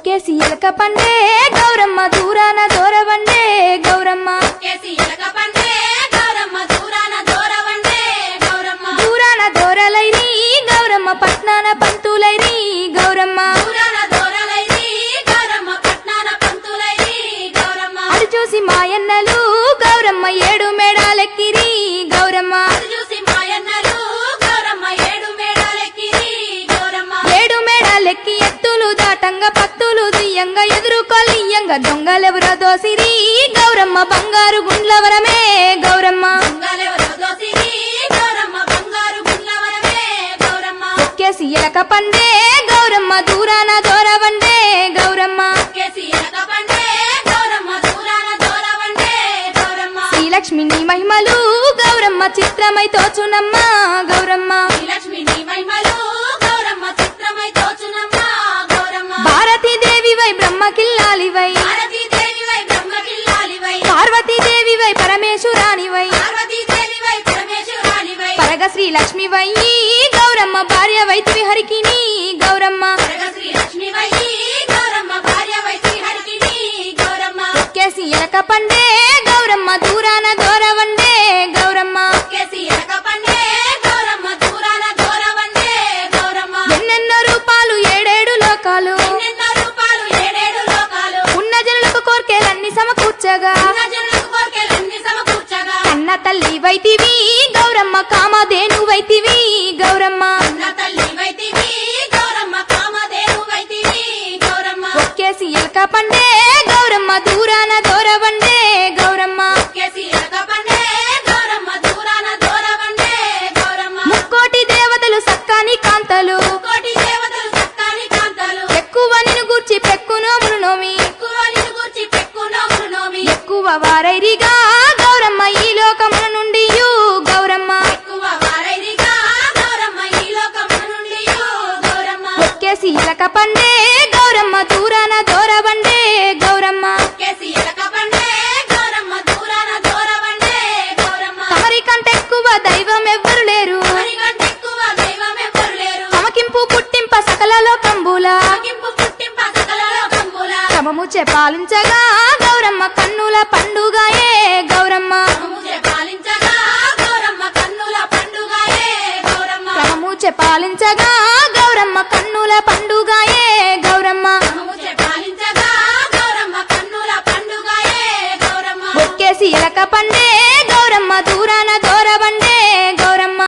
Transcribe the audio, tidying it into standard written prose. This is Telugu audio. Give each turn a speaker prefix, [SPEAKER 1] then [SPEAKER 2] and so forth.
[SPEAKER 1] ఒక్కేసి ఎలక పండే గౌరమ్మ దూరాన దూరవండే గౌరమ్మ దూరాన దూరలైరి గౌరమ్మ పట్నాన పంతులైరి గౌరమ్మ అడు చూసి మాయన్నలు గౌరమ్మ ఏడు మేడాలెక్కిరి గౌరమ్మ ఏడు మేడాలెక్కి ఎత్తులు దాటంగా పత్తులు దియ్యంగా ఎదురుకొల్లియంగా దొంగలెవరో దోసిరి గౌరమ్మ బంగారు గుండ్లవరమే గౌరమ్మ ఒక్కేసి ఎలక పండే గౌరమ్మ దూరాన దూరవండే గౌరమ్మ శ్రీలక్ష్మి నీ మహిమలు గౌరమ్మ చిత్రమై తోచునమ్మ గౌరమ్మ భారతీదేవివై బ్రహ్మకిల్లాలివై పార్వతీదేవివై పరమేశ్వరానివై పరగ శ్రీలక్ష్మివై గౌరమ్మ భార్య వైతివి హరికిని గౌరమ్మ ఒక్కేసి ఎలక పండే గౌరమ్మ దూరాన దూరవండే గౌరమ్మ ఎన్నెన్నో రూపాలు ఏడేడు లోకాలు ఉన్న జనులకు కోర్కెలన్నీ సమకూర్చగా అన్న తల్లి వైతివి గౌరమ్మ కామధేను వైతివి గౌరమ్మ ఒక్కేసి ఎలక పండే గౌరమ్మ దూరాన దూరవండే గౌరమ్మ ముక్కోటి దేవతలు సక్కాని కాంతలు ఎక్కువ నిన్ను గూర్చి పెక్కునోములు నోమి ఎక్కువ వారైరిగా గౌరమ్మ ఈ లోకముల నుండి గౌరమ్మ ఒక్కేసి ఎలక పండే గౌరమ్మ దూరాన దూరవండే గౌరమ్మ తమరి కంటే ఎక్కువ దైవం ఎవ్వరు లేరు సమకింపు పుట్టింప సకల లోకంబులా క్రమముచే పాలించగా గౌరమ్మ కన్నుల పండుగాయే గౌరమ్మ క్రమముచే పాలించగా గౌరమ్మ కన్నుల పండుగాయే గౌరమ్మ ఒక్కేసి ఎలక పండే గౌరమ్మ దూరాన